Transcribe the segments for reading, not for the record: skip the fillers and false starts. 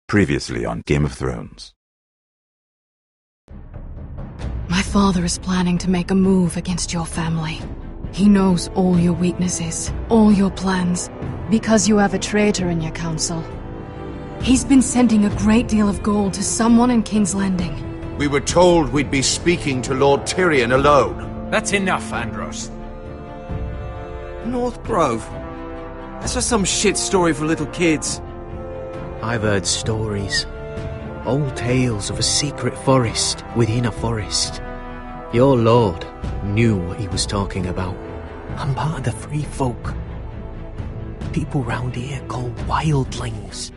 Previously on Game of Thrones. My father is planning to make a move against your family. He knows all your weaknesses, all your plans, because you have a traitor in your council. He's been sending a great deal of gold to someone in King's Landing. We were told we'd be speaking to Lord Tyrion alone. That's enough, Andros. North Grove? That's just some shit story for little kids. I've heard stories. Old tales of a secret forest within a forest. Your lord knew what he was talking about. I'm part of the free folk. People round here called wildlings.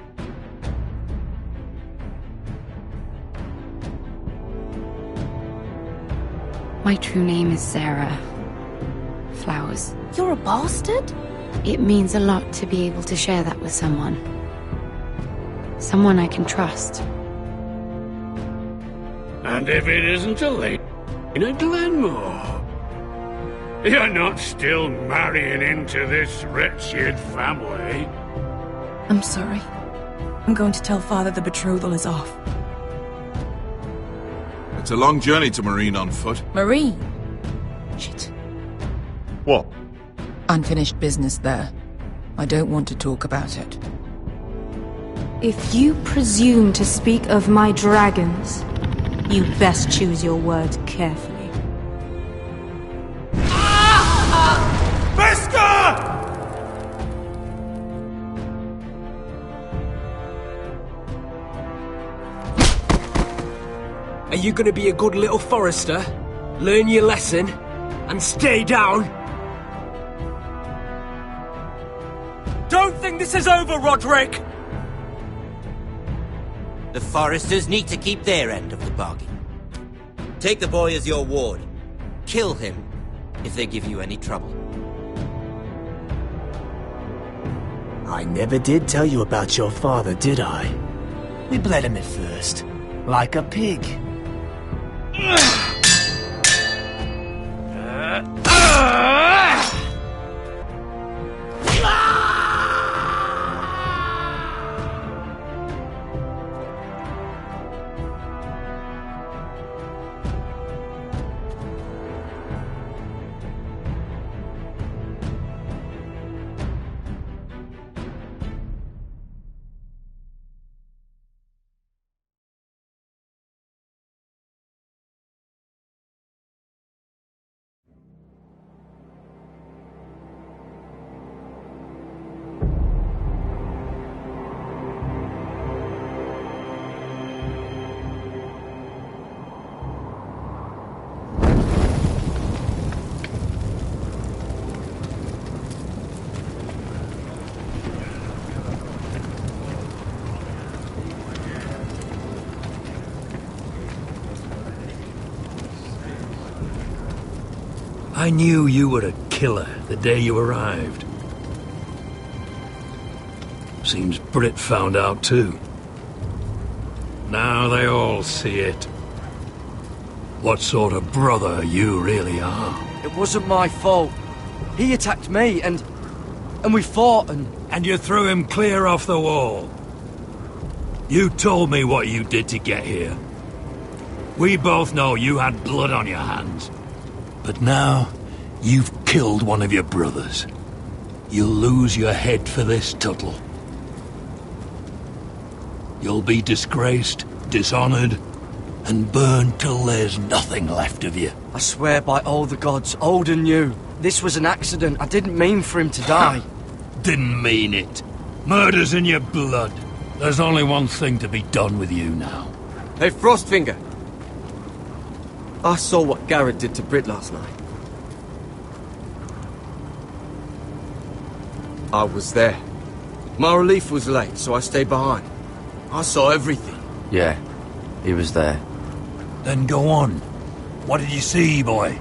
My true name is Sarah Flowers. You're a bastard? It means a lot to be able to share that with someone. Someone I can trust. And if it isn't a lady in Glenmore, you're not still marrying into this wretched family. I'm sorry. I'm going to tell Father the betrothal is off. It's a long journey to Marine on foot. Marine? Shit. What? Unfinished business there. I don't want to talk about it. If you presume to speak of my dragons, you best choose your words carefully. Are you gonna be a good little forester? Learn your lesson? And stay down? Don't think this is over, Roderick! The Foresters need to keep their end of the bargain. Take the boy as your ward. Kill him if they give you any trouble. I never did tell you about your father, did I? We bled him at first, like a pig. I knew you were a killer the day you arrived. Seems Brit found out too. Now they all see it. What sort of brother you really are. It wasn't my fault. He attacked me, and we fought, And you threw him clear off the wall. You told me what you did to get here. We both know you had blood on your hands. But now, you've killed one of your brothers. You'll lose your head for this, Tuttle. You'll be disgraced, dishonoured, and burned till there's nothing left of you. I swear by all the gods, old and new, this was an accident. I didn't mean for him to die. Didn't mean it. Murder's in your blood. There's only one thing to be done with you now. Hey, Frostfinger. I saw what Garrett did to Brit last night. I was there. My relief was late, so I stayed behind. I saw everything. Yeah, he was there. Then go on. What did you see, boy?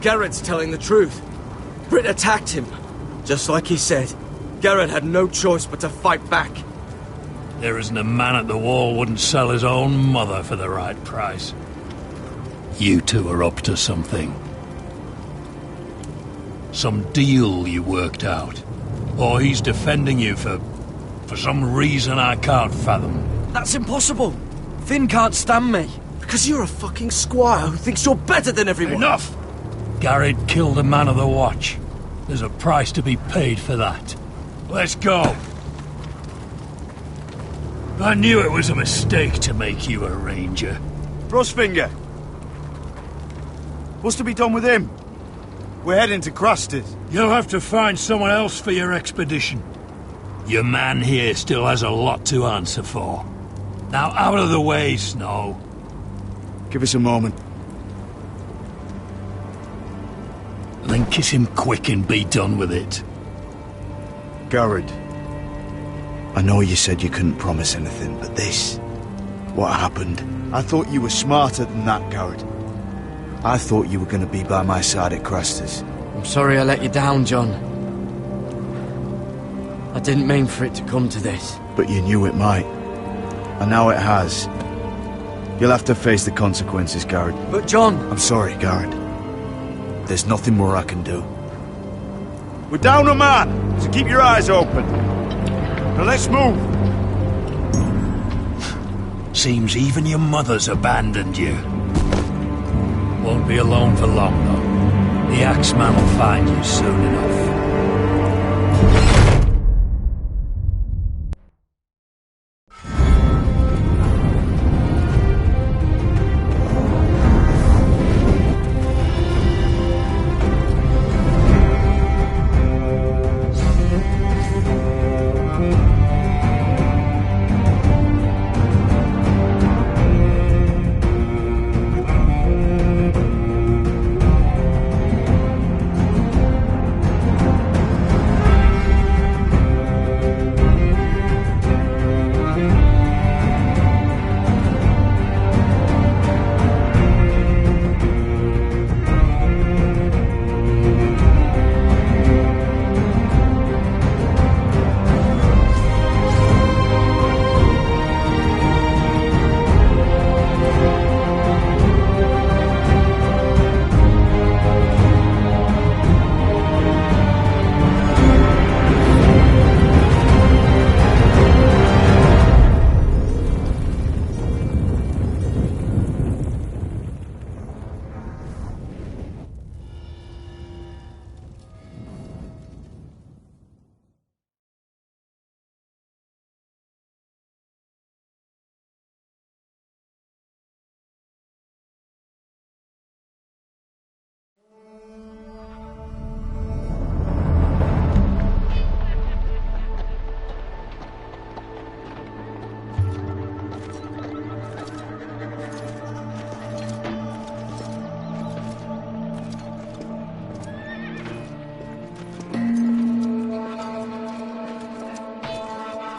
Garrett's telling the truth. Brit attacked him. Just like he said. Garrett had no choice but to fight back. There isn't a man at the wall wouldn't sell his own mother for the right price. You two are up to something. Some deal you worked out. Or he's defending you for some reason I can't fathom. That's impossible. Finn can't stand me. Because you're a fucking squire who thinks you're better than everyone. Enough! Garrett killed a man of the watch. There's a price to be paid for that. Let's go. I knew it was a mistake to make you a ranger. Frostfinger! What's to be done with him? We're heading to Crusted. You'll have to find someone else for your expedition. Your man here still has a lot to answer for. Now out of the way, Snow. Give us a moment. Then kiss him quick and be done with it. Garrett, I know you said you couldn't promise anything, but this... what happened? I thought you were smarter than that, Garrett. I thought you were going to be by my side at Crestus. I'm sorry I let you down, John. I didn't mean for it to come to this. But you knew it might. And now it has. You'll have to face the consequences, Garrett. But John... I'm sorry, Garrett. There's nothing more I can do. We're down a man, so keep your eyes open. Now let's move. Seems even your mother's abandoned you. Won't be alone for long, though. The Axeman will find you soon enough.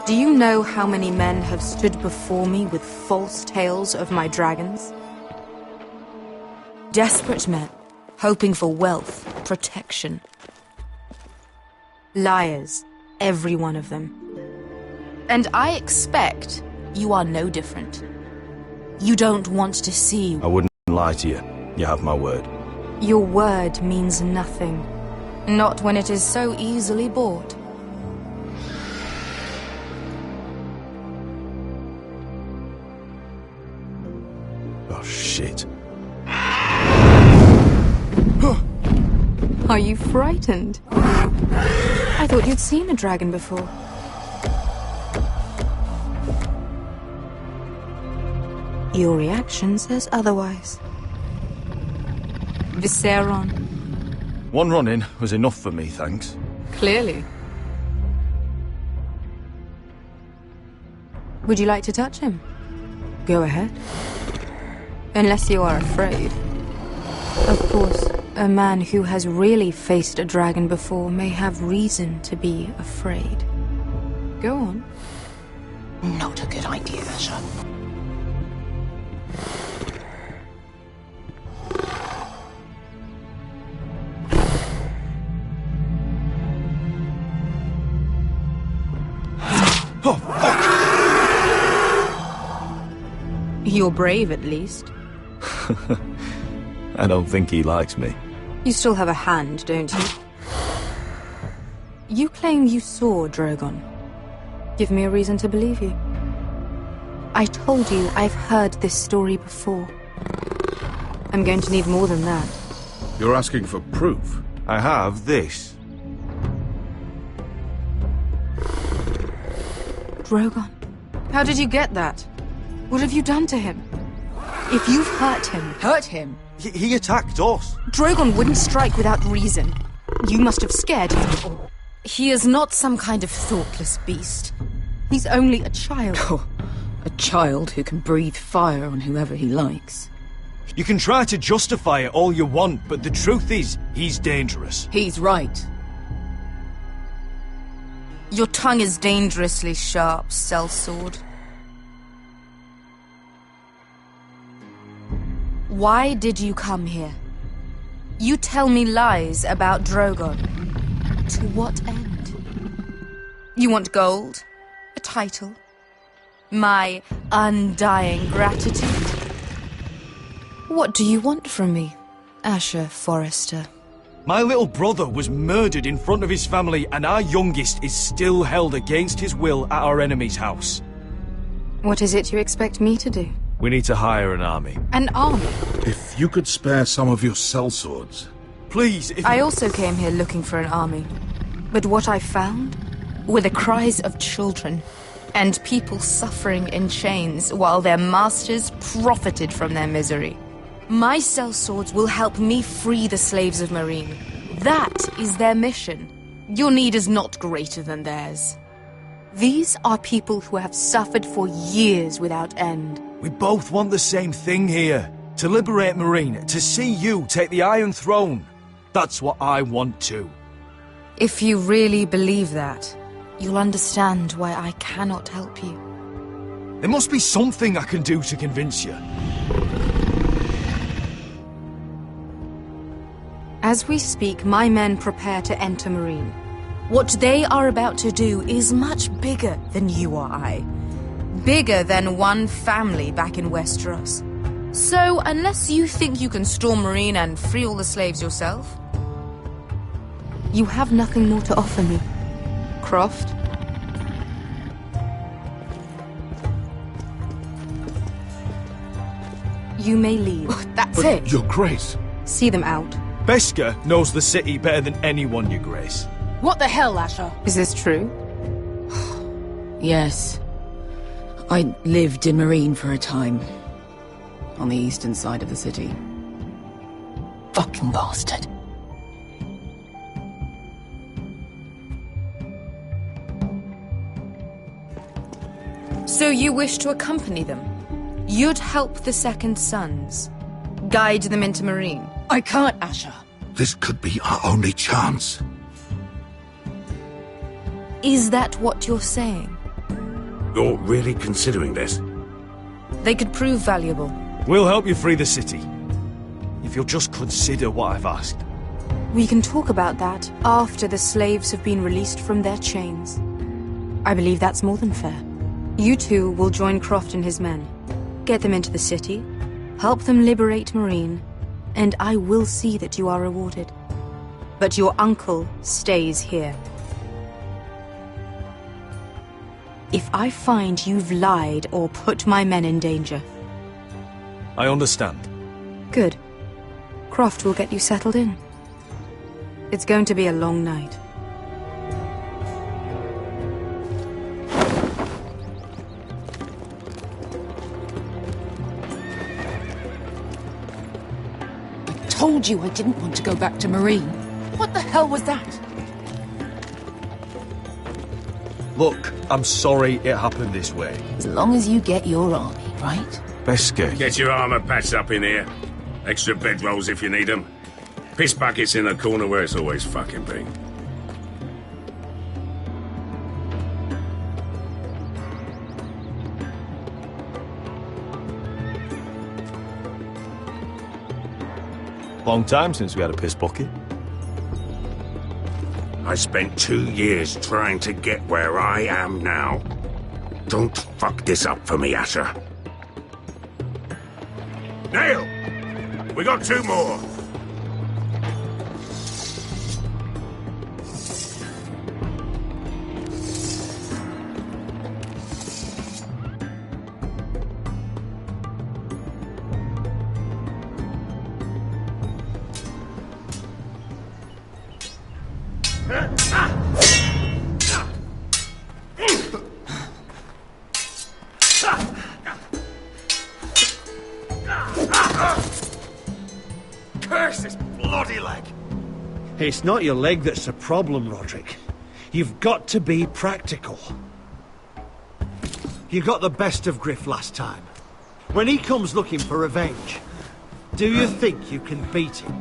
Do you know how many men have stood before me with false tales of my dragons? Desperate men, hoping for wealth, protection. Liars, every one of them. And I expect you are no different. You don't want to see... I wouldn't lie to you. You have my word. Your word means nothing. Not when it is so easily bought. Oh, shit. Are you frightened? I thought you'd seen a dragon before. Your reaction says otherwise. Viseron. One run-in was enough for me, thanks. Clearly. Would you like to touch him? Go ahead. Unless you are afraid. Of course, a man who has really faced a dragon before may have reason to be afraid. Go on. Not a good idea, sir. Oh, fuck! You're brave, at least. I don't think he likes me. You still have a hand, don't you? You claim you saw Drogon. Give me a reason to believe you. I told you I've heard this story before. I'm going to need more than that. You're asking for proof? I have this. Drogon? How did you get that? What have you done to him? If you've hurt him... Hurt him? He attacked us. Drogon wouldn't strike without reason. You must have scared him. He is not some kind of thoughtless beast. He's only a child. Oh, a child who can breathe fire on whoever he likes. You can try to justify it all you want, but the truth is, he's dangerous. He's right. Your tongue is dangerously sharp, sellsword. Why did you come here? You tell me lies about Drogon. To what end? You want gold? A title? My undying gratitude? What do you want from me, Asher Forrester? My little brother was murdered in front of his family, and our youngest is still held against his will at our enemy's house. What is it you expect me to do? We need to hire an army. An army? If you could spare some of your sellswords. Please, if I also came here looking for an army. But what I found were the cries of children and people suffering in chains while their masters profited from their misery. My sellswords will help me free the slaves of Meereen. That is their mission. Your need is not greater than theirs. These are people who have suffered for years without end. we both want the same thing here. To liberate Meereen, to see you take the Iron Throne. That's what I want too. If you really believe that, you'll understand why I cannot help you. There must be something I can do to convince you. As we speak, my men prepare to enter Meereen. What they are about to do is much bigger than you or I. Bigger than one family back in Westeros. So, unless you think you can storm Meereen and free all the slaves yourself, you have nothing more to offer me, Croft. You may leave. That's it. Your Grace. See them out. Beskar knows the city better than anyone, Your Grace. What the hell, Asher? Is this true? Yes. I lived in Meereen for a time. On the eastern side of the city. Fucking bastard. So you wish to accompany them? You'd help the Second Sons? Guide them into Meereen? I can't, Asher. This could be our only chance. Is that what you're saying? You're really considering this? They could prove valuable. We'll help you free the city. If you'll just consider what I've asked. We can talk about that after the slaves have been released from their chains. I believe that's more than fair. You two will join Croft and his men. Get them into the city, help them liberate Meereen, and I will see that you are rewarded. But your uncle stays here. If I find you've lied or put my men in danger... I understand. Good. Croft will get you settled in. It's going to be a long night. I told you I didn't want to go back to Meereen. What the hell was that? Look, I'm sorry it happened this way. As long as you get your army, right? Beskar. Get your armor patched up in here. Extra bedrolls if you need them. Piss buckets in the corner where it's always fucking been. Long time since we had a piss bucket. I spent 2 years trying to get where I am now. Don't fuck this up for me, Asher. Nail! We got 2 more! It's not your leg that's the problem, Roderick. You've got to be practical. You got the best of Griff last time. When he comes looking for revenge, do you think you can beat him?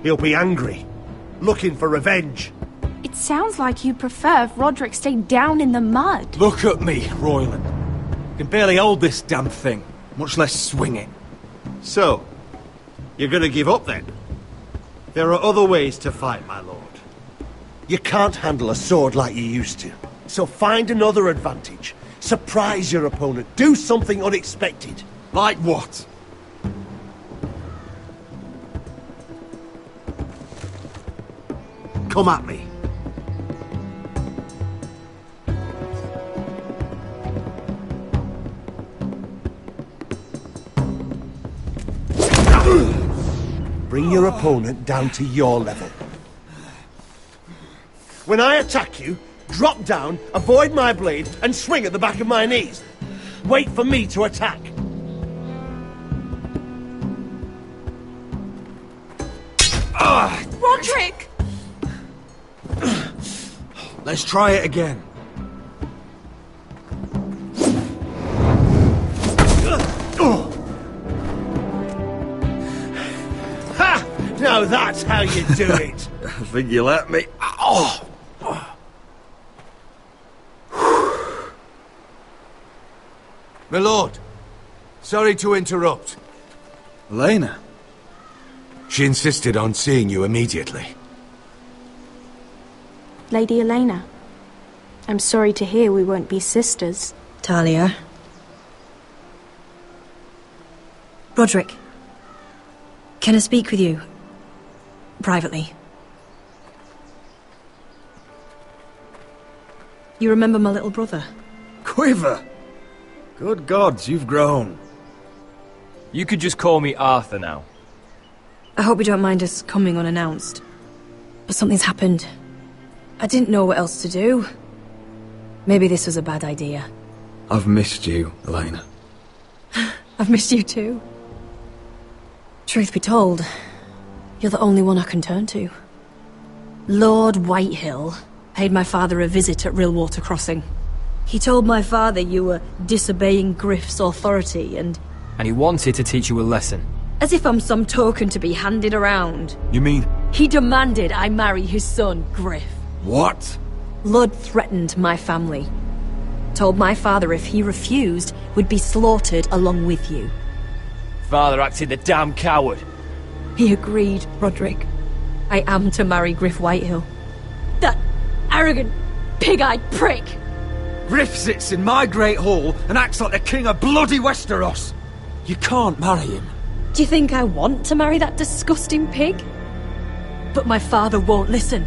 He'll be angry, looking for revenge. It sounds like you prefer if Roderick stayed down in the mud. Look at me, Royland. I can barely hold this damn thing, much less swing it. So, you're gonna give up then? There are other ways to fight, my lord. You can't handle a sword like you used to. So find another advantage. Surprise your opponent. Do something unexpected. Like what? Come at me. Bring your opponent down to your level. When I attack you, drop down, avoid my blade, and swing at the back of my knees. Wait for me to attack. Roderick! Let's try it again. Ha! Now that's how you do it. I think you let me. Oh! My lord, sorry to interrupt. Elena? She insisted on seeing you immediately. Lady Elena, I'm sorry to hear we won't be sisters. Talia. Roderick. Can I speak with you? Privately. You remember my little brother? Quiver! Good gods, you've grown. You could just call me Arthur now. I hope you don't mind us coming unannounced. But something's happened. I didn't know what else to do. Maybe this was a bad idea. I've missed you, Elena. I've missed you too. Truth be told, you're the only one I can turn to. Lord Whitehill paid my father a visit at Rillwater Crossing. He told my father you were disobeying Griff's authority and he wanted to teach you a lesson. As if I'm some token to be handed around. You mean? He demanded I marry his son, Griff. What? Lord threatened my family. Told my father if he refused, we'd be slaughtered along with you. Father acted the damn coward. He agreed, Roderick. I am to marry Griff Whitehill. That arrogant, pig-eyed prick! Griff sits in my great hall and acts like the king of bloody Westeros. You can't marry him. Do you think I want to marry that disgusting pig? But my father won't listen.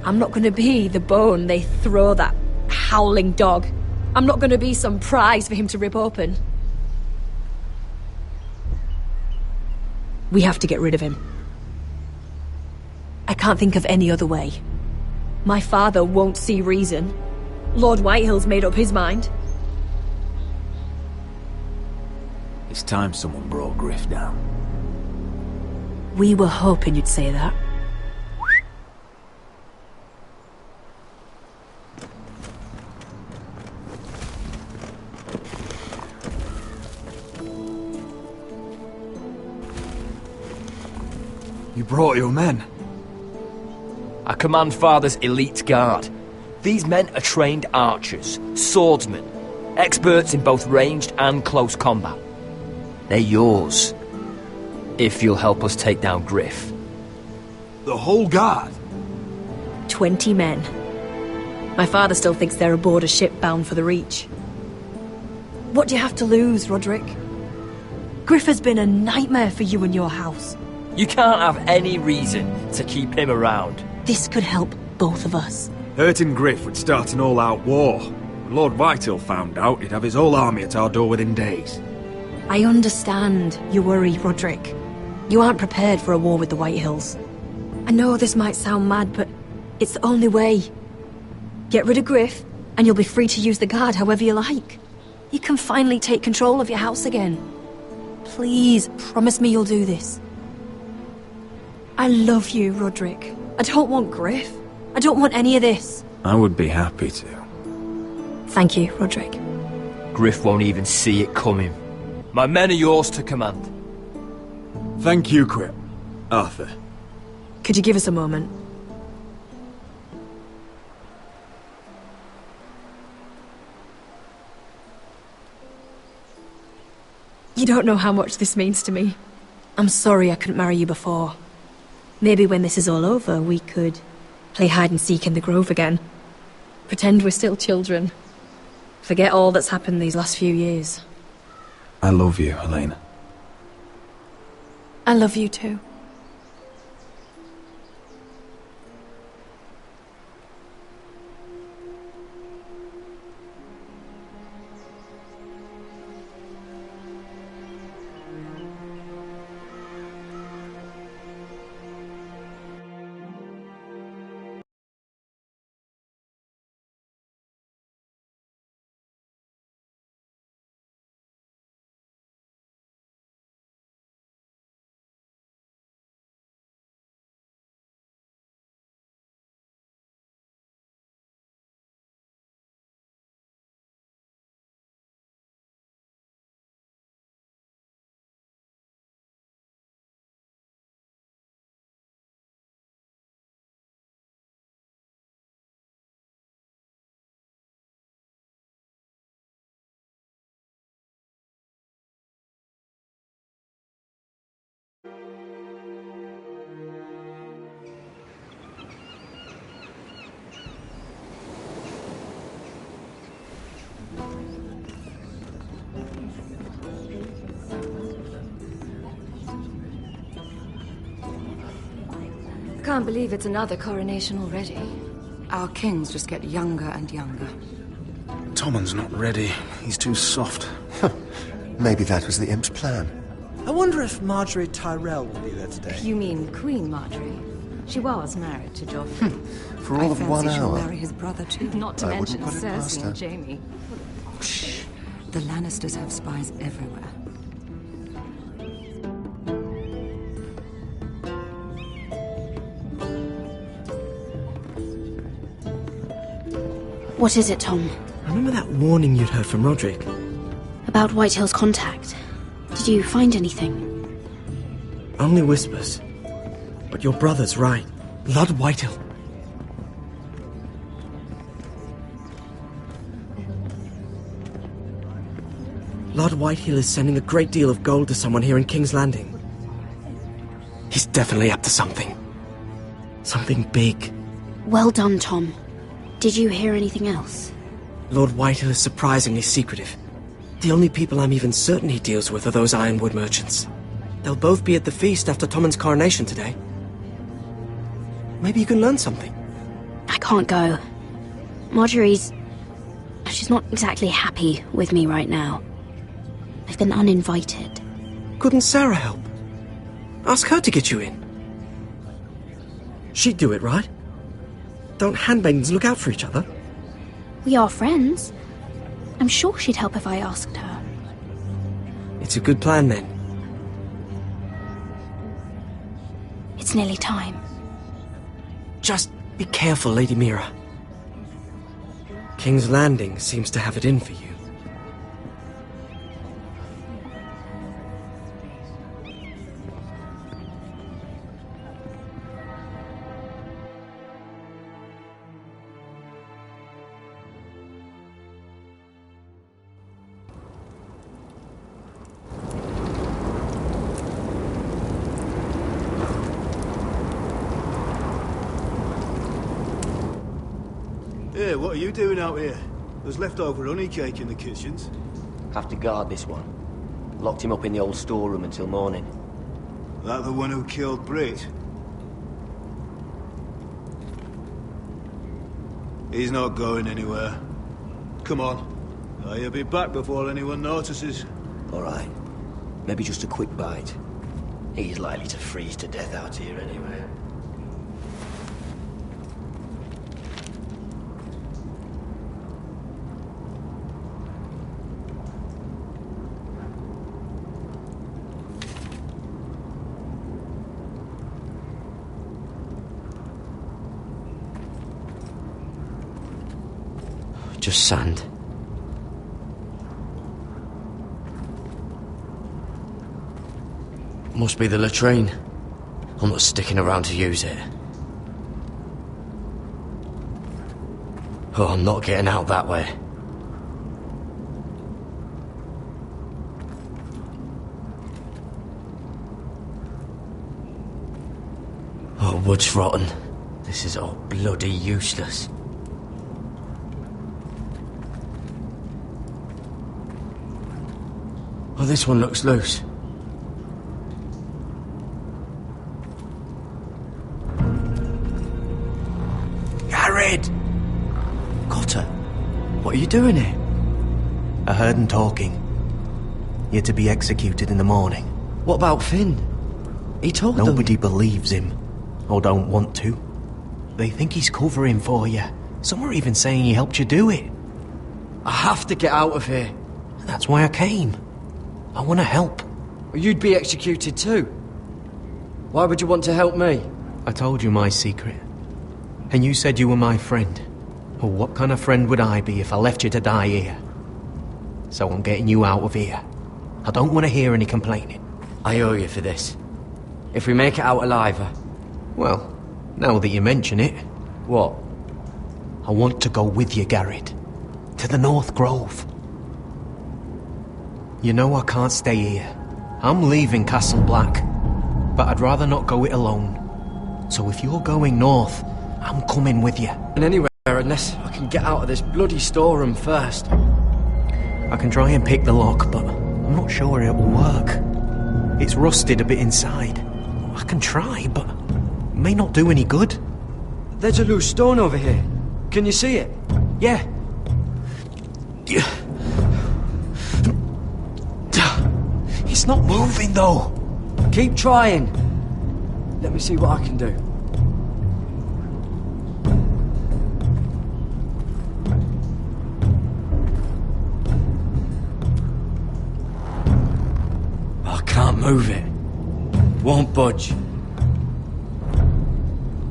I'm not going to be the bone they throw that howling dog. I'm not going to be some prize for him to rip open. We have to get rid of him. I can't think of any other way. My father won't see reason. Lord Whitehill's made up his mind. It's time someone brought Griff down. We were hoping you'd say that. You brought your men. I command Father's elite guard. These men are trained archers, swordsmen, experts in both ranged and close combat. They're yours, if you'll help us take down Griff. The whole guard? 20 men. My father still thinks they're aboard a ship bound for the Reach. What do you have to lose, Roderick? Griff has been a nightmare for you and your house. You can't have any reason to keep him around. This could help both of us. Hurting Griff would start an all-out war. When Lord Whitehill found out, he'd have his whole army at our door within days. I understand your worry, Roderick. You aren't prepared for a war with the Whitehills. I know this might sound mad, but it's the only way. Get rid of Griff, and you'll be free to use the guard however you like. You can finally take control of your house again. Please, promise me you'll do this. I love you, Roderick. I don't want Griff. I don't want any of this. I would be happy to. Thank you, Roderick. Griff won't even see it coming. My men are yours to command. Thank you, Quip. Arthur. Could you give us a moment? You don't know how much this means to me. I'm sorry I couldn't marry you before. Maybe when this is all over, we could play hide and seek in the grove again. Pretend we're still children. Forget all that's happened these last few years. I love you, Helena. I love you too. Can't believe it's another coronation already. Our kings just get younger and younger. Tommen's not ready. He's too soft. Maybe that was the imp's plan. I wonder if Marjorie Tyrell will be there today. You mean Queen Marjorie? She was married to Joffrey. For all of 1 I fancy she'll hour. marry his brother too. Not to I mention wouldn't put it past Cersei her. and Jaime. Shh. The Lannisters have spies everywhere. What is it, Tom? Remember that warning you'd heard from Roderick? About Whitehill's contact. Did you find anything? Only whispers. But your brother's right. Lord Whitehill. Lord Whitehill is sending a great deal of gold to someone here in King's Landing. He's definitely up to something. Something big. Well done, Tom. Did you hear anything else? Lord Whitehill is surprisingly secretive. The only people I'm even certain he deals with are those ironwood merchants. They'll both be at the feast after Tommen's coronation today. Maybe you can learn something. I can't go. Marjorie's... she's not exactly happy with me right now. I've been uninvited. Couldn't Sarah help? Ask her to get you in. She'd do it, right? Don't handmaidens look out for each other? We are friends. I'm sure she'd help if I asked her. It's a good plan, then. It's nearly time. Just be careful, Lady Mira. King's Landing seems to have it in for you. Hey, what are you doing out here? There's leftover honey cake in the kitchens. Have to guard this one. Locked him up in the old storeroom until morning. That the one who killed Brit? He's not going anywhere. Come on. He'll be back before anyone notices. All right. Maybe just a quick bite. He's likely to freeze to death out here anyway. Just sand. Must be the latrine. I'm not sticking around to use it. Oh, I'm not getting out that way. Oh, wood's rotten. This is all bloody useless. Oh, this one looks loose. Garrett! Cotter, what are you doing here? I heard him talking. You're to be executed in the morning. What about Finn? He told them... Nobody believes him. Or don't want to. They think he's covering for you. Some are even saying he helped you do it. I have to get out of here. That's why I came. I want to help. You'd be executed too. Why would you want to help me? I told you my secret. And you said you were my friend. Well, what kind of friend would I be if I left you to die here? So I'm getting you out of here. I don't want to hear any complaining. I owe you for this. If we make it out alive... Well, now that you mention it... What? I want to go with you, Garrett. To the North Grove. You know I can't stay here. I'm leaving Castle Black. But I'd rather not go it alone. So if you're going north, I'm coming with you. And anywhere, unless I can get out of this bloody storeroom first. I can try and pick the lock, but I'm not sure it will work. It's rusted a bit inside. I can try, but it may not do any good. There's a loose stone over here. Can you see it? Yeah. It's not moving, though. Keep trying. Let me see what I can do. I can't move it. Won't budge.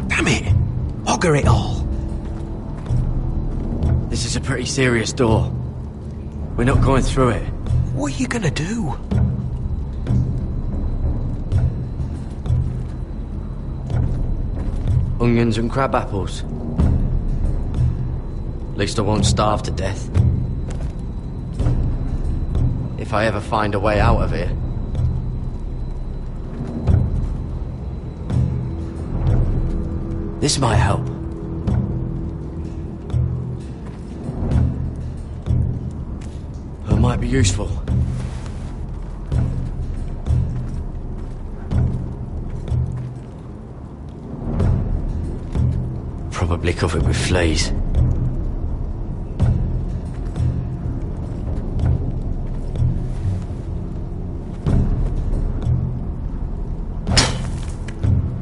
Damn it! Bugger it all. This is a pretty serious door. We're not going through it. What are you gonna do? Onions and crab apples. At least I won't starve to death. If I ever find a way out of here. This might help. It might be useful. Probably covered with fleas.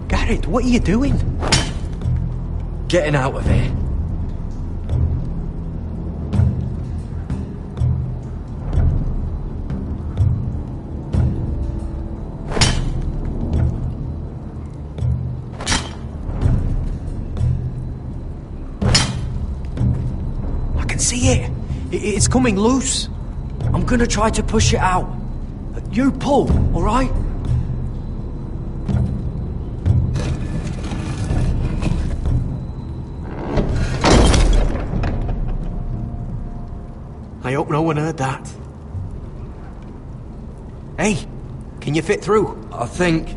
Garrett, what are you doing? Getting out of here. See it? It's coming loose. I'm gonna try to push it out. You pull, all right? I hope no one heard that. Hey, can you fit through? I think.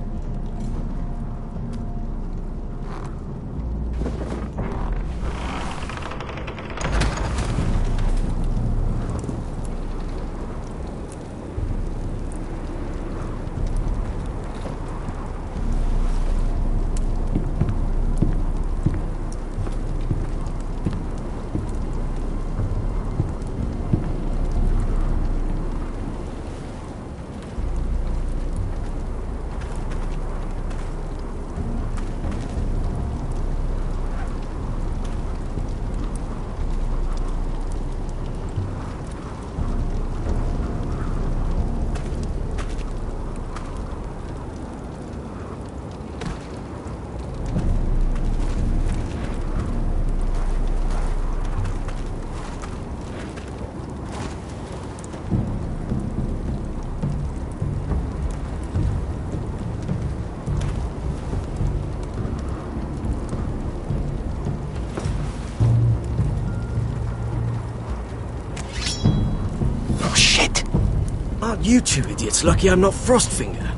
Aren't you two idiots lucky I'm not Frostfinger?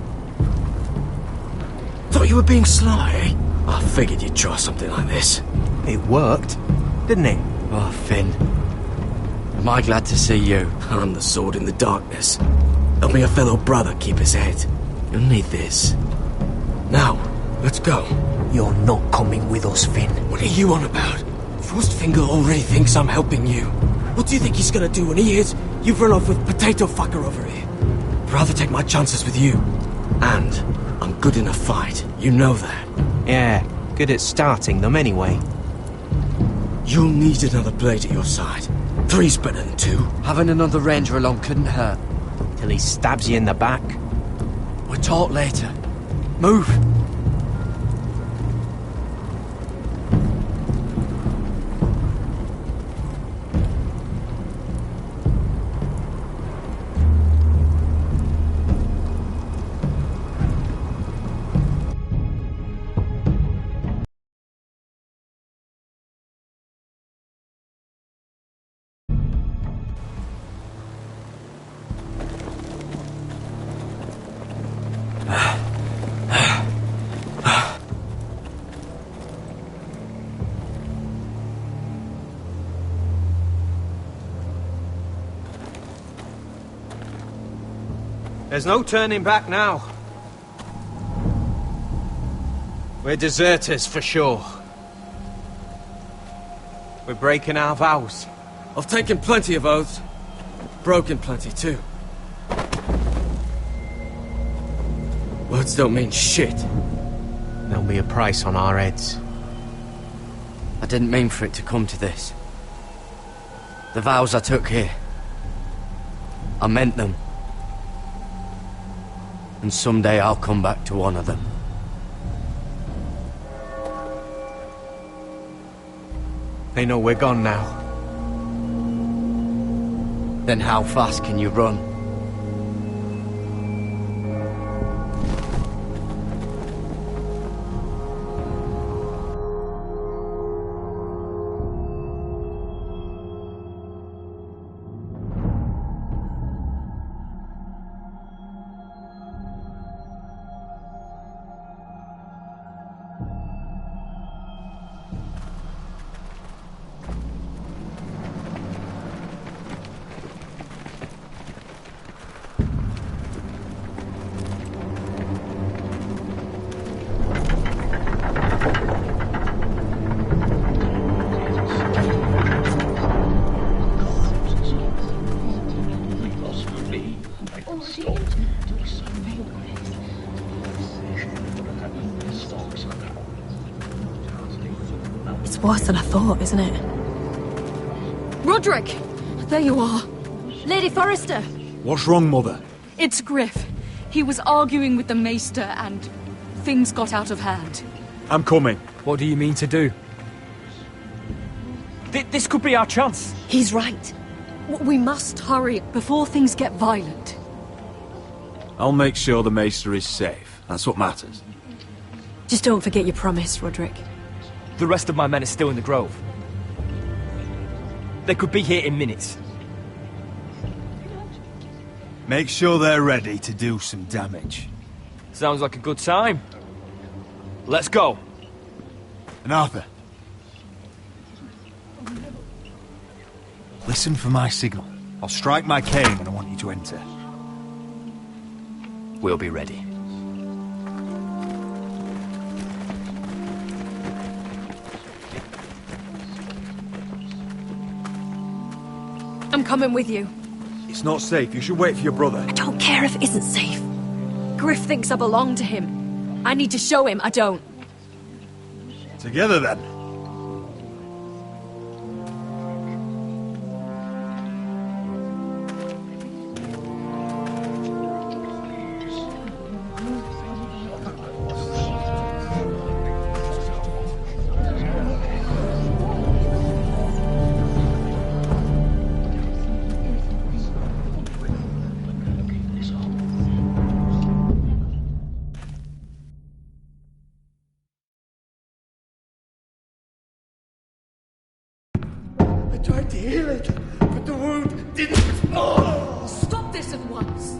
Thought you were being sly, eh? I figured you'd try something like this. It worked, didn't it? Oh, Finn. Am I glad to see you? I'm the sword in the darkness. Helping a fellow brother keep his head. You'll need this. Now, let's go. You're not coming with us, Finn. What are you on about? Frostfinger already thinks I'm helping you. What do you think he's gonna do when he hears you've run off with Potato Fucker over here? I'd rather take my chances with you. And I'm good in a fight. You know that. Yeah, good at starting them anyway. You'll need another blade at your side. 3's better than 2. Having another ranger along couldn't hurt. Till he stabs you in the back. We'll talk later. Move! There's no turning back now. We're deserters for sure. We're breaking our vows. I've taken plenty of oaths. Broken plenty too. Words don't mean shit. There'll be a price on our heads. I didn't mean for it to come to this. The vows I took here, I meant them. And someday I'll come back to honor them. They know we're gone now. Then how fast can you run? It's worse than I thought, isn't it? Roderick! There you are. Lady Forrester! What's wrong, Mother? It's Griff. He was arguing with the Maester and things got out of hand. I'm coming. What do you mean to do? This could be our chance. He's right. We must hurry before things get violent. I'll make sure the Maester is safe. That's what matters. Just don't forget your promise, Roderick. The rest of my men are still in the grove. They could be here in minutes. Make sure they're ready to do some damage. Sounds like a good time. Let's go. And Arthur, listen for my signal. I'll strike my cane when I want you to enter. We'll be ready. I'm coming with you. It's not safe. You should wait for your brother. I don't care if it isn't safe. Griff thinks I belong to him. I need to show him I don't. Together, then. I tried to heal it, but the wound didn't... Oh! Stop this this at once.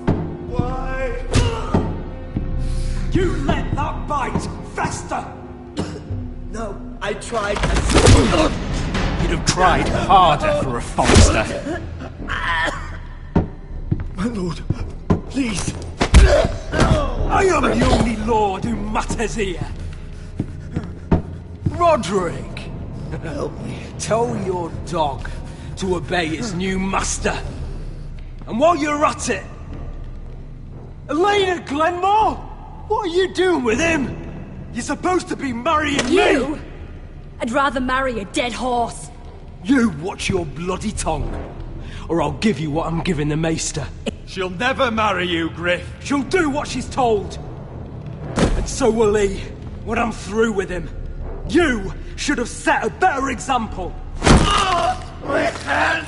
Why? You let that bite fester! No, I tried. You'd have tried harder for a Forester. My lord, please. I am the only lord who matters here. Roderick, help me. Tell your dog to obey his new master. And while you're at it, Elena Glenmore, what are you doing with him? You're supposed to be marrying You? me. I'd rather marry a dead horse. You watch your bloody tongue, or I'll give you what I'm giving the maester. She'll never marry you, Griff. She'll do what she's told. And so will he, when I'm through with him. You should have set a better example. My hand!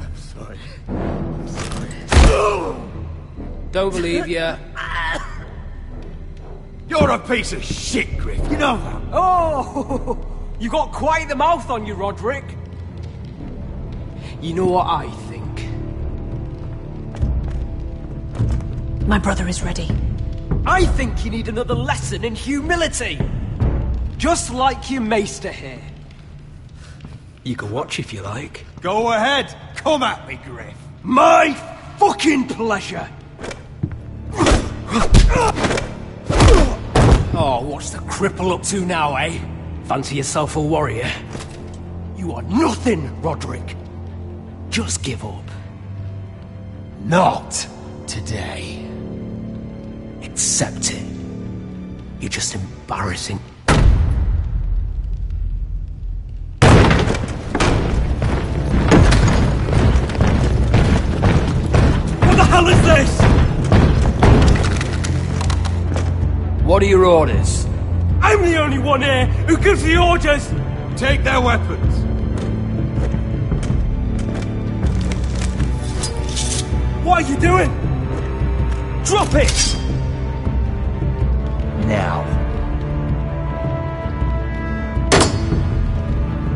I'm sorry. Don't believe you. You're a piece of shit, Griff. You know that. Oh, you got quite the mouth on you, Roderick. You know what I think? My brother is ready. I think you need another lesson in humility. Just like your maester here. You can watch if you like. Go ahead. Come at me, Griff. My fucking pleasure. Oh, what's the cripple up to now, eh? Fancy yourself a warrior? You are nothing, Roderick. Just give up. Not today. Accept it. You're just embarrassing. What the hell is this? What are your orders? I'm the only one here who gives the orders! Take their weapons. What are you doing? Drop it! Now.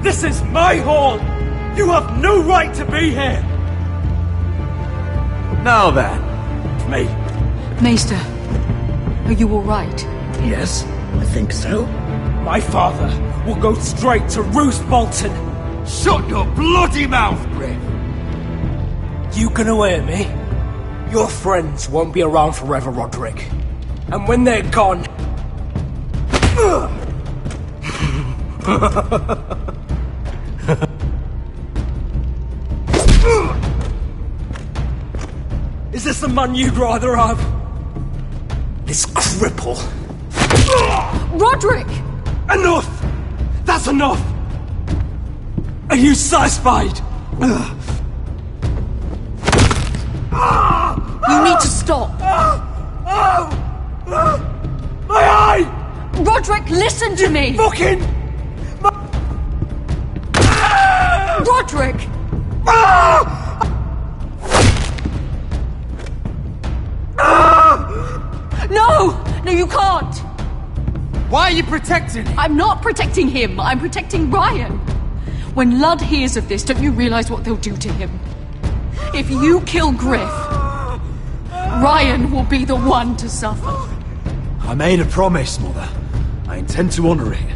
This is my hall! You have no right to be here! Now then. Me. Maester, are you all right? Yes, I think so. My father will go straight to Roose Bolton. Shut your bloody mouth, Griff! You gonna hear me? Your friends won't be around forever, Roderick. And when they're gone... Is this the man you'd rather have? This cripple. Roderick! Enough! That's enough! Are you satisfied? You need to stop! My eye! Roderick, listen to me! Fucking... Roderick! No! No, you can't! Why are you protecting him? I'm not protecting him. I'm protecting Ryan. When Ludd hears of this, don't you realize what they'll do to him? If you kill Griff, Ryan will be the one to suffer. I made a promise, Mother. I intend to honor it.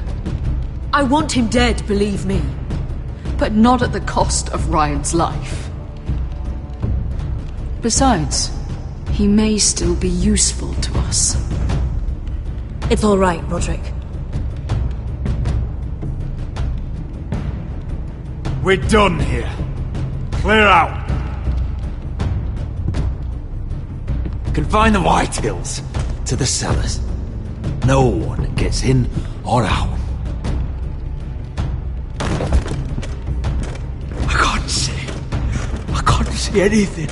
I want him dead, believe me. But not at the cost of Ryan's life. Besides, he may still be useful to us. It's all right, Roderick. We're done here. Clear out. Confine the Whitehills to the cellars. No one gets in or out. I can't see anything.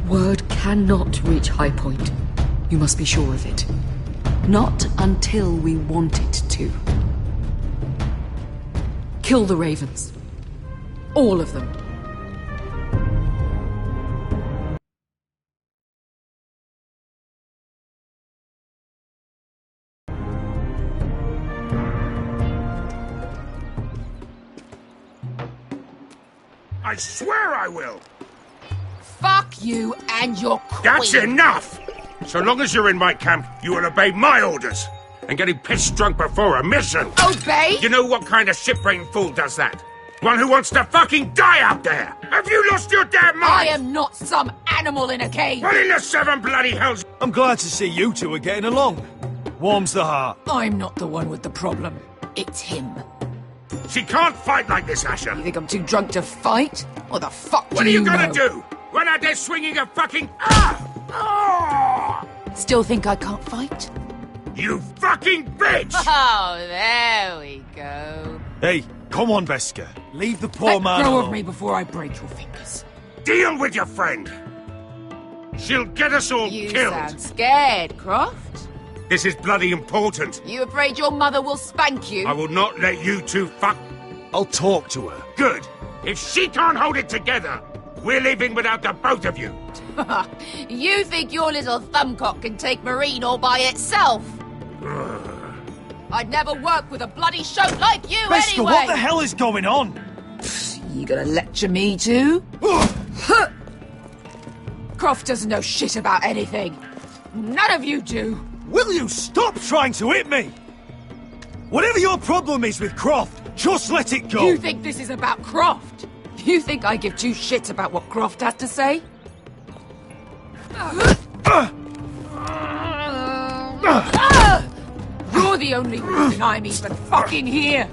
Word cannot reach High Point. You must be sure of it. Not until we want it to. Kill the ravens. All of them. I swear I will! Fuck you and your queen. That's enough! So long as you're in my camp, you will obey my orders. And getting pissed drunk before a mission. Obey? You know what kind of ship-brained fool does that? One who wants to fucking die out there! Have you lost your damn mind? I am not some animal in a cage. What in the seven bloody hells? I'm glad to see you two are getting along. Warms the heart. I'm not the one with the problem. It's him. She can't fight like this, Asher. You think I'm too drunk to fight? What the fuck do What are you gonna know? do? Run out there swinging a fucking... Still think I can't fight? You fucking bitch! Oh, there we go. Hey, come on, Veska. Leave the poor man Let go alone. of me before I break your fingers. Deal with your friend. She'll get us all You killed. sound scared, Croft. This is bloody important. You afraid your mother will spank you? I will not let you two fuck... I'll talk to her. Good. If she can't hold it together, we're leaving without the both of you. You think your little thumbcock can take Marine all by itself? I'd never work with a bloody shote like you Veska, anyway! what the hell is going on? You gonna lecture me too? Croft doesn't know shit about anything. None of you do. Will you stop trying to hit me? Whatever your problem is with Croft, just let it go. You think this is about Croft? You think I give two shits about what Croft has to say? You're the only reason I'm even fucking here.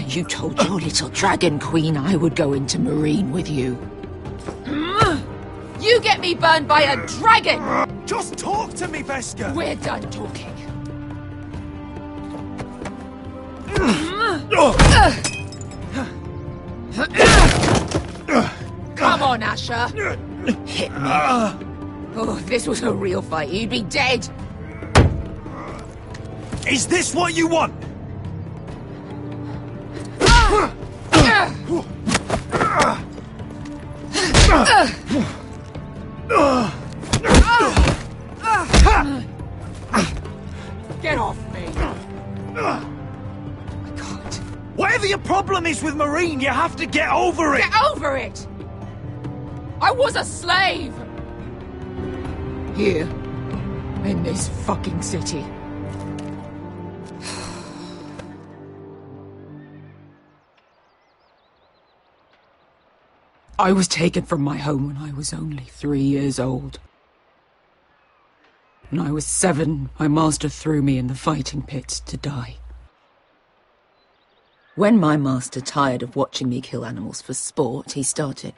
You told your little dragon queen I would go into Marine with you. You get me burned by a dragon! Just talk to me, Veska! We're done talking. Come on, Asher. Hit me. Oh, if this was a real fight, you'd be dead. Is this what you want? Get off me. Whatever your problem is with Marine, you have to get over it! Get over it! I was a slave! Here. In this fucking city. I was taken from my home when I was only 3 years old. When I was 7, my master threw me in the fighting pits to die. When my master tired of watching me kill animals for sport, he started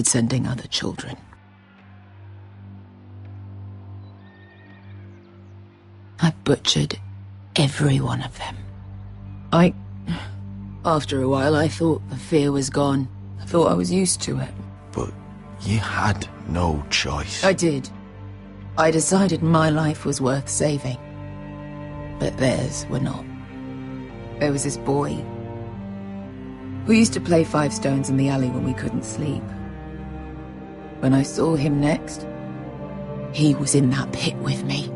sending other children. I butchered every one of them. After a while, I thought the fear was gone. I thought I was used to it. But you had no choice. I did. I decided my life was worth saving. But theirs were not. There was this boy. We used to play 5 stones in the alley when we couldn't sleep. When I saw him next, he was in that pit with me.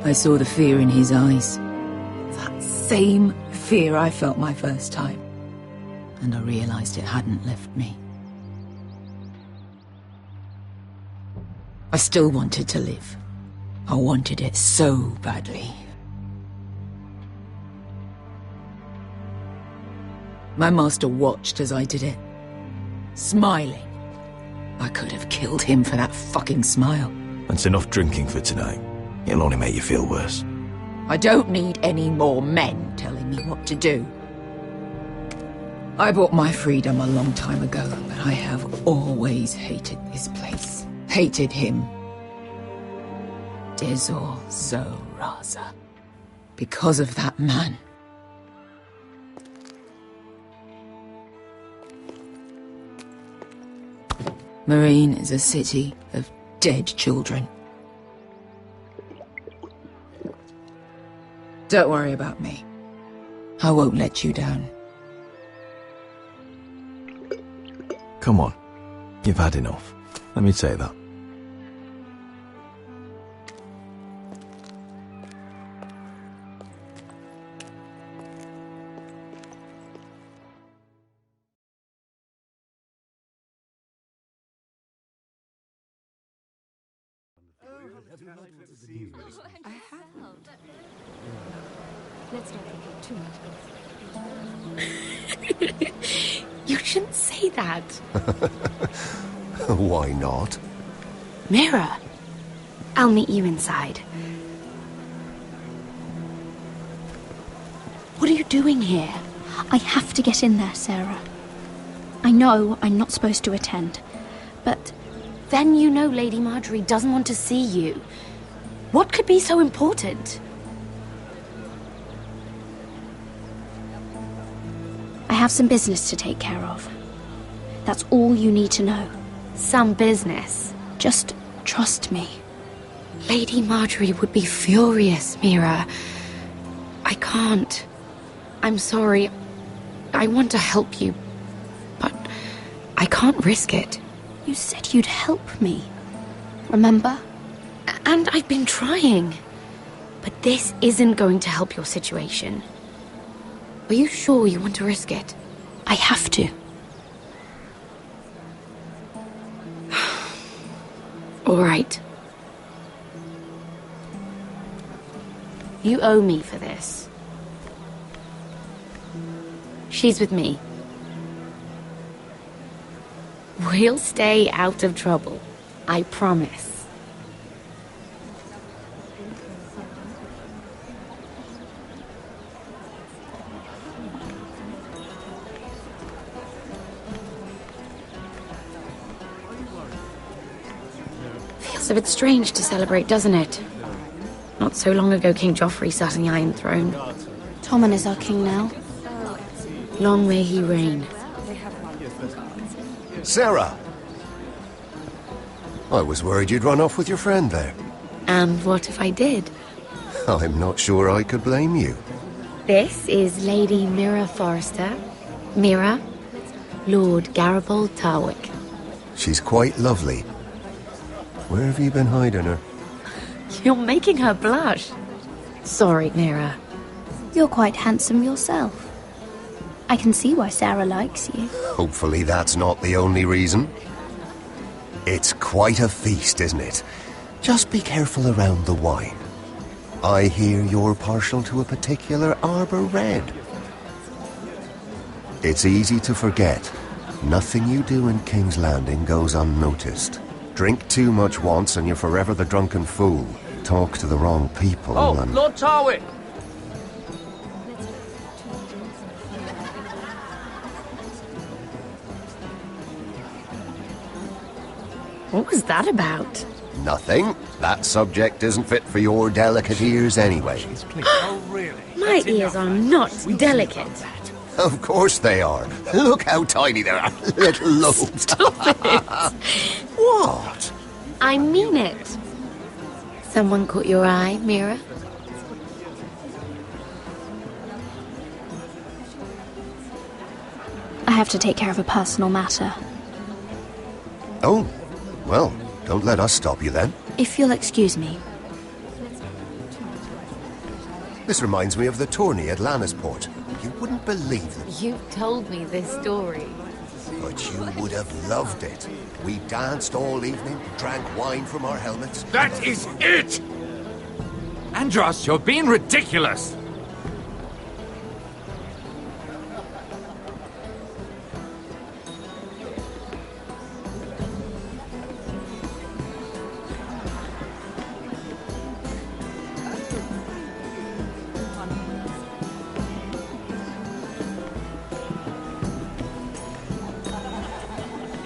I saw the fear in his eyes. That same fear I felt my first time. And I realized it hadn't left me. I still wanted to live. I wanted it so badly. My master watched as I did it, smiling. I could have killed him for that fucking smile. That's enough drinking for tonight. It'll only make you feel worse. I don't need any more men telling me what to do. I bought my freedom a long time ago, but I have always hated this place. Hated him. Dezor Zo Raza. Because of that man. Marine is a city of dead children. Don't worry about me. I won't let you down. Come on. You've had enough. Let me take that. I haven't. Let's not think too much. You shouldn't say that. Why not? Mira, I'll meet you inside. What are you doing here? I have to get in there, Sarah. I know I'm not supposed to attend, but... Then you know Lady Marjorie doesn't want to see you. What could be so important? I have some business to take care of. That's all you need to know. Some business? Just trust me. Lady Marjorie would be furious, Mira. I can't. I'm sorry. I want to help you, but I can't risk it. You said you'd help me. Remember? And I've been trying. But this isn't going to help your situation. Are you sure you want to risk it? I have to. All right. You owe me for this. She's with me. We'll stay out of trouble. I promise. Feels a bit strange to celebrate, doesn't it? Not so long ago, King Joffrey sat on the Iron Throne. Tommen is our king now. Long may he reign. Sarah! I was worried you'd run off with your friend there. And what if I did? I'm not sure I could blame you. This is Lady Mira Forrester. Mira, Lord Garibald Tarwick. She's quite lovely. Where have you been hiding her? You're making her blush. Sorry, Mira. You're quite handsome yourself. I can see why Sarah likes you. Hopefully that's not the only reason. It's quite a feast, isn't it? Just be careful around the wine. I hear you're partial to a particular Arbor Red. It's easy to forget. Nothing you do in King's Landing goes unnoticed. Drink too much once and you're forever the drunken fool. Talk to the wrong people and... Lord Tarwick! What was that about? Nothing. That subject isn't fit for your delicate ears anyway. Oh, really? My ears are not delicate. Of course they are. Look how tiny they are. Little lobes. Stop it. What? I mean it. Someone caught your eye, Mira? I have to take care of a personal matter. Oh, well, don't let us stop you then. If you'll excuse me. This reminds me of the tourney at Lannisport. You wouldn't believe it. You told me this story. But you would have loved it. We danced all evening, drank wine from our helmets. That is it! Andros, you're being ridiculous!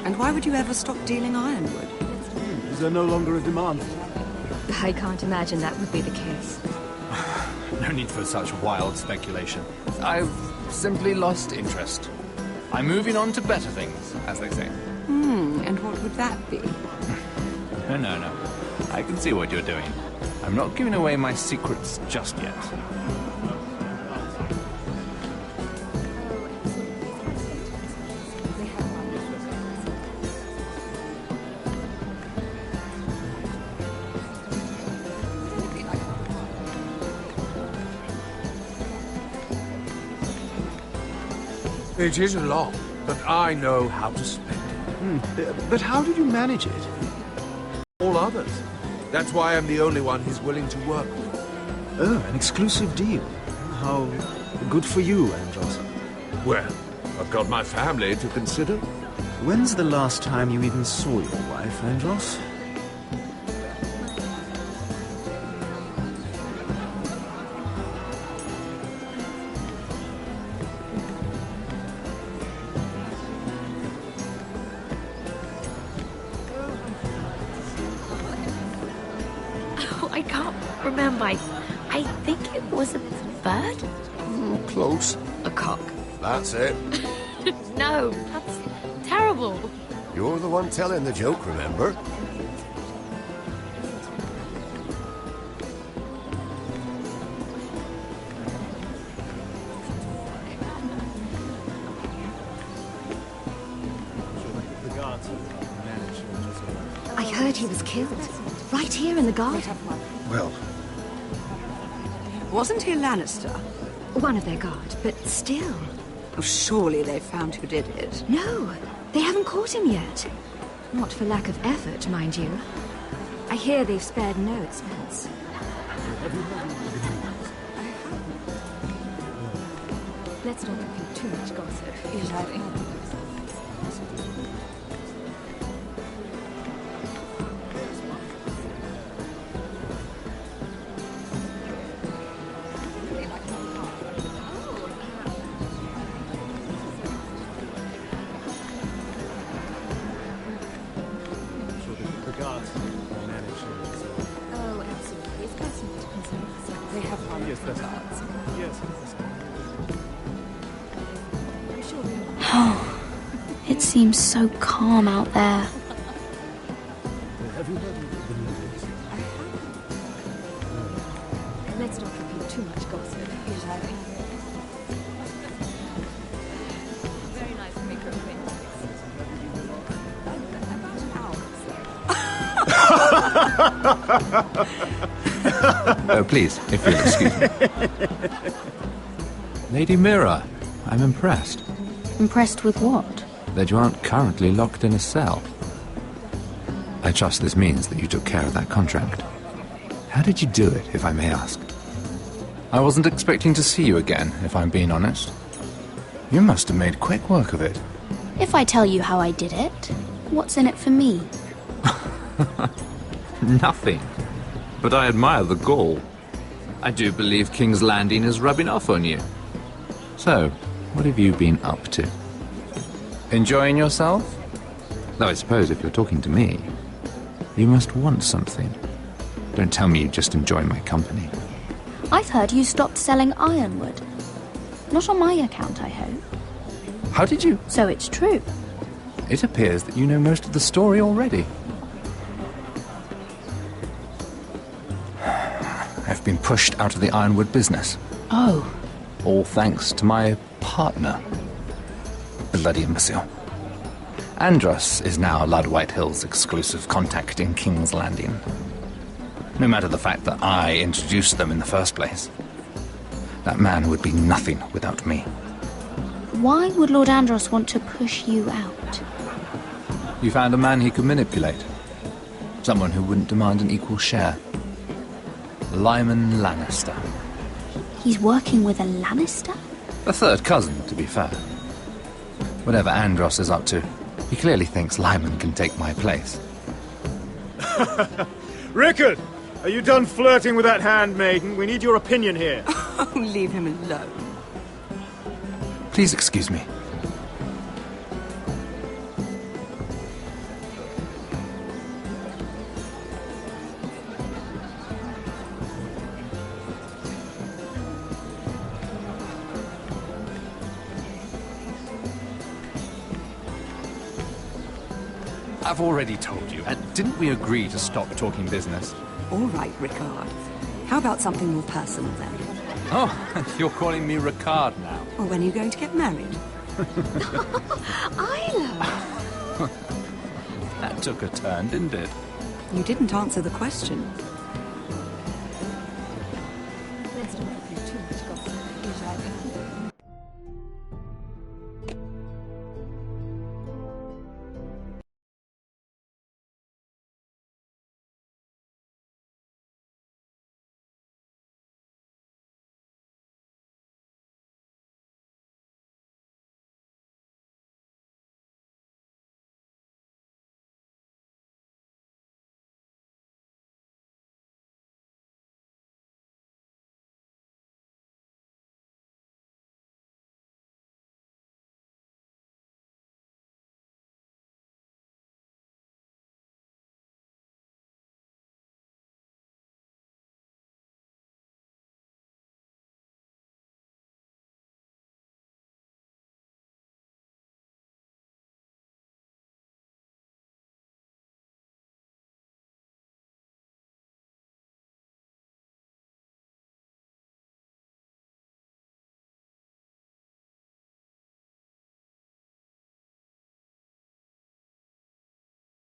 And why would you ever stop dealing ironwood? Is there no longer a demand? I can't imagine that would be the case. No need for such wild speculation. I've simply lost interest. I'm moving on to better things, as they say. And what would that be? No. I can see what you're doing. I'm not giving away my secrets just yet. It is a lot, but I know how to spend it. But how did you manage it? All others. That's why I'm the only one he's willing to work with. Oh, an exclusive deal. How good for you, Andros. Well, I've got my family to consider. When's the last time you even saw your wife, Andros? Oh, I can't remember. I think it was a bird? Close. A cock. That's it. No, that's terrible. You're the one telling the joke, remember? I heard he was killed. Right here in the garden. Well... Wasn't he a Lannister? One of their guard, but still. Oh, surely they found who did it. No, they haven't caught him yet. Not for lack of effort, mind you. I hear they've spared no expense. Let's not repeat too much gossip. Oh, absolutely. It's personal to consider. They have one. Yes, that's Oh, it seems so calm out there. Let's not repeat too much gossip. Very nice to make her Oh, please, if you'll excuse me. Lady Mira, I'm impressed. Impressed with what? That you aren't currently locked in a cell. I trust this means that you took care of that contract. How did you do it, if I may ask? I wasn't expecting to see you again, if I'm being honest. You must have made quick work of it. If I tell you how I did it, what's in it for me? Nothing. But I admire the gall. I do believe King's Landing is rubbing off on you. So, what have you been up to? Enjoying yourself? Though I suppose if you're talking to me, you must want something. Don't tell me you just enjoy my company. I've heard you stopped selling ironwood. Not on my account, I hope. How did you? So it's true. It appears that you know most of the story already. I've been pushed out of the ironwood business. Oh. All thanks to my partner. Bloody imbecile. Andros is now Lud Whitehill's exclusive contact in King's Landing. No matter the fact that I introduced them in the first place. That man would be nothing without me. Why would Lord Andros want to push you out? You found a man he could manipulate. Someone who wouldn't demand an equal share. Lyman Lannister. He's working with a Lannister? A third cousin, to be fair. Whatever Andros is up to, he clearly thinks Lyman can take my place. Rickard! Are you done flirting with that handmaiden? We need your opinion here. Oh, leave him alone. Please excuse me. I've already told you, and didn't we agree to stop talking business? All right, Rickard. How about something more personal then? Oh, you're calling me Ricard now. Or when are you going to get married? That took a turn, didn't it? You didn't answer the question.